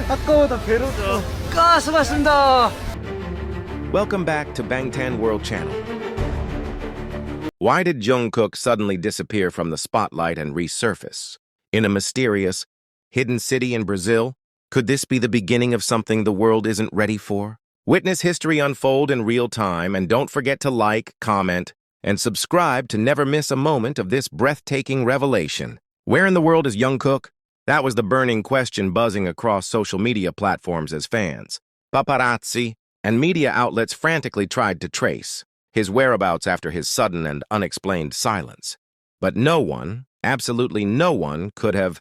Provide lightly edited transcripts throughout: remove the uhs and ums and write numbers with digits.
아까보다 배로 수고하셨습니다. Welcome back to Bangtan World Channel. Why did Jungkook suddenly disappear from the spotlight and resurface? In a mysterious, hidden city in Brazil? Could this be the beginning of something the world isn't ready for? Witness history unfold in real time, and don't forget to like, comment, and subscribe to never miss a moment of this breathtaking revelation. Where in the world is Jungkook? That was the burning question buzzing across social media platforms as fans, paparazzi, and media outlets frantically tried to trace his whereabouts after his sudden and unexplained silence. But no one, absolutely no one, could have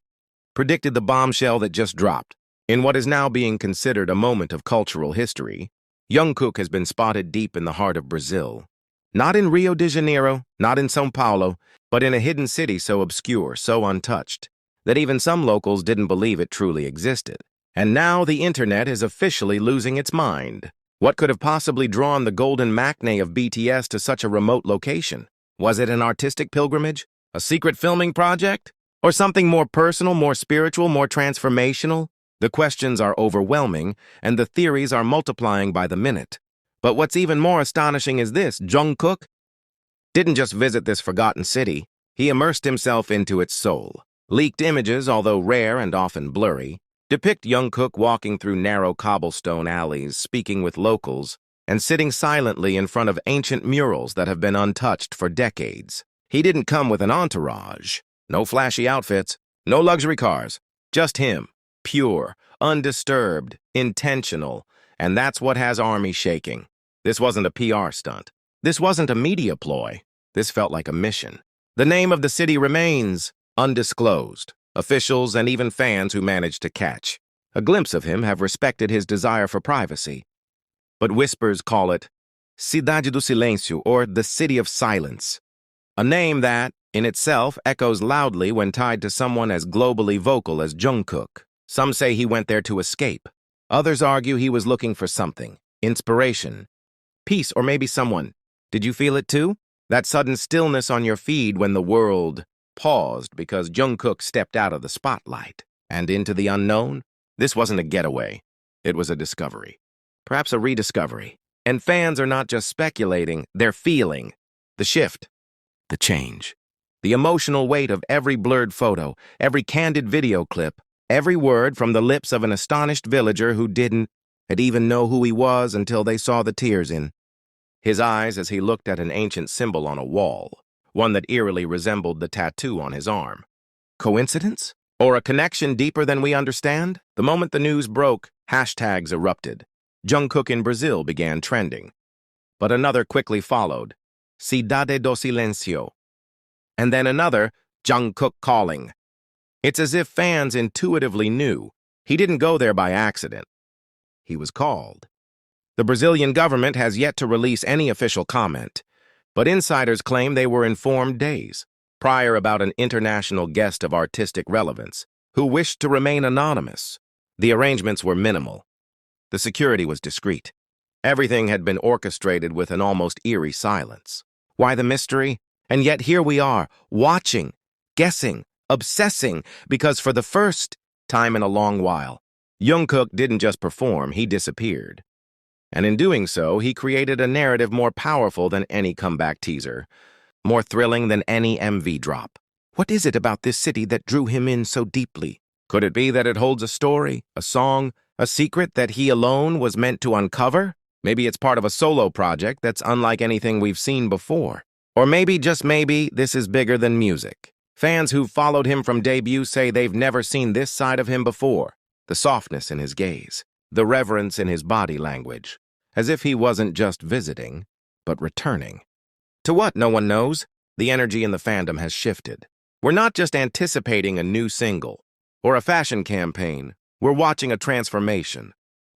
predicted the bombshell that just dropped. In what is now being considered a moment of cultural history, Jungkook has been spotted deep in the heart of Brazil. Not in Rio de Janeiro, not in São Paulo, but in a hidden city so obscure, so untouched, that even some locals didn't believe it truly existed. And now the internet is officially losing its mind. What could have possibly drawn the golden maknae of BTS to such a remote location? Was it an artistic pilgrimage? A secret filming project? Or something more personal, more spiritual, more transformational? The questions are overwhelming, and the theories are multiplying by the minute. But what's even more astonishing is this: Jungkook didn't just visit this forgotten city, he immersed himself into its soul. Leaked images, although rare and often blurry, depict Jungkook walking through narrow cobblestone alleys, speaking with locals, and sitting silently in front of ancient murals that have been untouched for decades. He didn't come with an entourage. No flashy outfits, no luxury cars, just him. Pure, undisturbed, intentional, and that's what has armies shaking. This wasn't a PR stunt. This wasn't a media ploy. This felt like a mission. The name of the city remains undisclosed. Officials and even fans who managed to catch a glimpse of him have respected his desire for privacy. But whispers call it Cidade do Silêncio, or the City of Silence. A name that, in itself, echoes loudly when tied to someone as globally vocal as Jungkook. Some say he went there to escape. Others argue he was looking for something, inspiration, peace, or maybe someone. Did you feel it too? That sudden stillness on your feed when the world paused because Jungkook stepped out of the spotlight and into the unknown? This wasn't a getaway. It was a discovery. Perhaps a rediscovery. And fans are not just speculating, they're feeling the shift, the change, the emotional weight of every blurred photo, every candid video clip, every word from the lips of an astonished villager who didn't even know who he was until they saw the tears in his eyes as he looked at an ancient symbol on a wall, one that eerily resembled the tattoo on his arm. Coincidence? Or a connection deeper than we understand? The moment the news broke, hashtags erupted. Jungkook in Brazil began trending. But another quickly followed, Cidade do Silêncio. And then another, Jungkook calling. It's as if fans intuitively knew he didn't go there by accident. He was called. The Brazilian government has yet to release any official comment, but insiders claim they were informed days prior about an international guest of artistic relevance who wished to remain anonymous. The arrangements were minimal. The security was discreet. Everything had been orchestrated with an almost eerie silence. Why the mystery? And yet here we are, watching, guessing, obsessing, because for the first time in a long while, Jungkook didn't just perform, he disappeared. And in doing so, he created a narrative more powerful than any comeback teaser, more thrilling than any MV drop. What is it about this city that drew him in so deeply? Could it be that it holds a story, a song, a secret that he alone was meant to uncover? Maybe it's part of a solo project that's unlike anything we've seen before. Or maybe, just maybe, this is bigger than music. Fans who've followed him from debut say they've never seen this side of him before. The softness in his gaze, the reverence in his body language, as if he wasn't just visiting, but returning. To what, no one knows. The energy in the fandom has shifted. We're not just anticipating a new single or a fashion campaign, we're watching a transformation.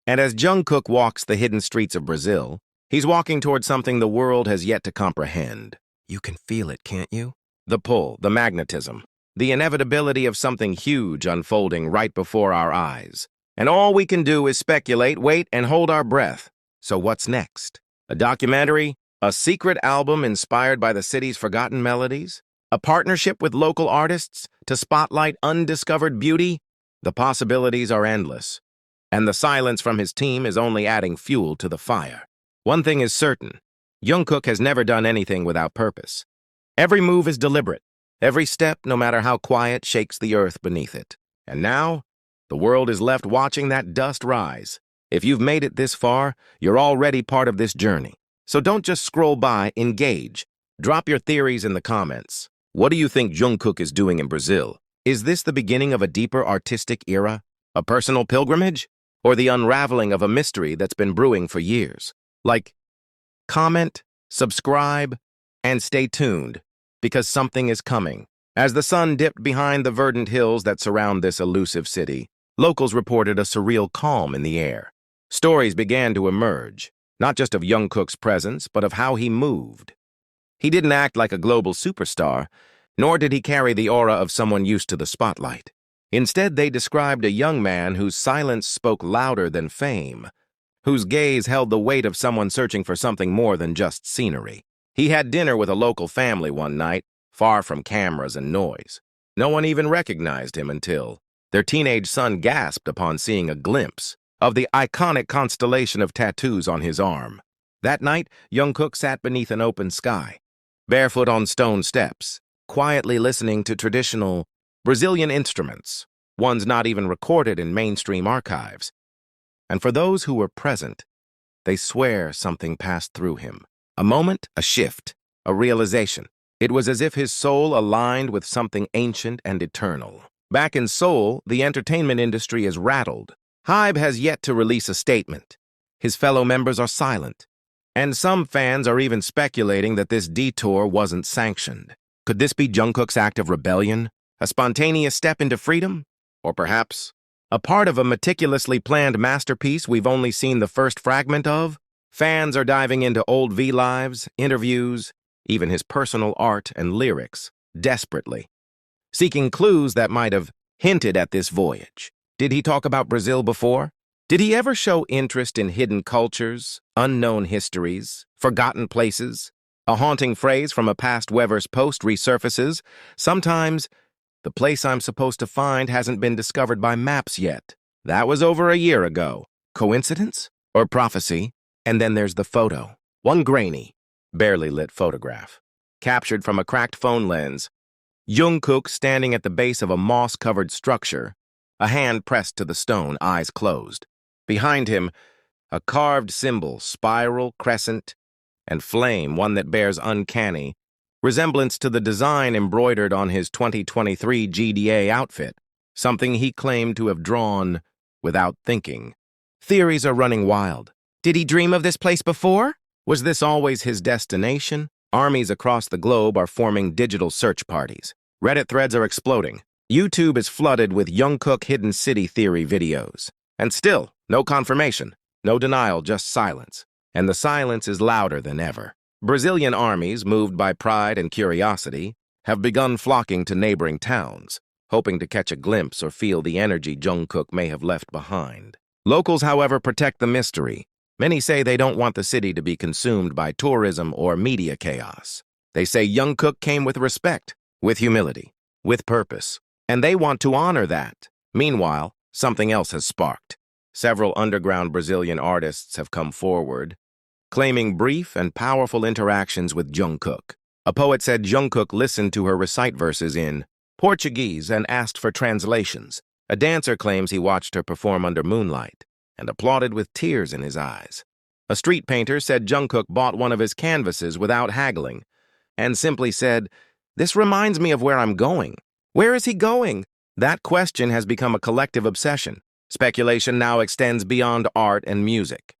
And as Jungkook walks the hidden streets of Brazil, he's walking towards something the world has yet to comprehend. You can feel it, can't you? The pull, the magnetism, the inevitability of something huge unfolding right before our eyes. And all we can do is speculate, wait, and hold our breath. So what's next? A documentary? A secret album inspired by the city's forgotten melodies? A partnership with local artists to spotlight undiscovered beauty? The possibilities are endless. and the silence from his team is only adding fuel to the fire. One thing is certain, Jungkook has never done anything without purpose. Every move is deliberate. Every step, no matter how quiet, shakes the earth beneath it. And now, the world is left watching that dust rise. If you've made it this far, you're already part of this journey. So don't just scroll by, engage. Drop your theories in the comments. What do you think Jungkook is doing in Brazil? Is this the beginning of a deeper artistic era? A personal pilgrimage? Or the unraveling of a mystery that's been brewing for years? Like, comment, subscribe, and stay tuned, because something is coming. As the sun dipped behind the verdant hills that surround this elusive city, locals reported a surreal calm in the air. Stories began to emerge, not just of Jungkook's presence, but of how he moved. He didn't act like a global superstar, nor did he carry the aura of someone used to the spotlight. Instead, they described a young man whose silence spoke louder than fame, whose gaze held the weight of someone searching for something more than just scenery. He had dinner with a local family one night, far from cameras and noise. No one even recognized him until their teenage son gasped upon seeing a glimpse of the iconic constellation of tattoos on his arm. That night, Jungkook sat beneath an open sky, barefoot on stone steps, quietly listening to traditional Brazilian instruments, ones not even recorded in mainstream archives. And for those who were present, they swear something passed through him. A moment, a shift, a realization. It was as if his soul aligned with something ancient and eternal. Back in Seoul, the entertainment industry is rattled. HYBE has yet to release a statement. His fellow members are silent. And some fans are even speculating that this detour wasn't sanctioned. Could this be Jungkook's act of rebellion? A spontaneous step into freedom? Or perhaps a part of a meticulously planned masterpiece we've only seen the first fragment of? Fans are diving into old V-Lives, interviews, even his personal art and lyrics, desperately, seeking clues that might have hinted at this voyage. Did he talk about Brazil before? Did he ever show interest in hidden cultures, unknown histories, forgotten places? A haunting phrase from a past Weverse post resurfaces. Sometimes, the place I'm supposed to find hasn't been discovered by maps yet. That was over a year ago. Coincidence? Or prophecy? And then there's the photo. One grainy, barely lit photograph, captured from a cracked phone lens. Jungkook standing at the base of a moss-covered structure, a hand pressed to the stone, eyes closed. Behind him, a carved symbol, spiral, crescent, and flame, one that bears uncanny resemblance to the design embroidered on his 2023 GDA outfit, something he claimed to have drawn without thinking. Theories are running wild. Did he dream of this place before? Was this always his destination? Armies across the globe are forming digital search parties. Reddit threads are exploding. YouTube is flooded with Jungkook hidden city theory videos. And still, no confirmation, no denial, just silence. And the silence is louder than ever. Brazilian armies, moved by pride and curiosity, have begun flocking to neighboring towns, hoping to catch a glimpse or feel the energy Jungkook may have left behind. Locals, however, protect the mystery. Many say they don't want the city to be consumed by tourism or media chaos. They say Jungkook came with respect, with humility, with purpose, and they want to honor that. Meanwhile, something else has sparked. Several underground Brazilian artists have come forward, claiming brief and powerful interactions with Jungkook. A poet said Jungkook listened to her recite verses in Portuguese and asked for translations. A dancer claims he watched her perform under moonlight and applauded with tears in his eyes. A street painter said Jungkook bought one of his canvases without haggling and simply said, "This reminds me of where I'm going." Where is he going? That question has become a collective obsession. Speculation now extends beyond art and music.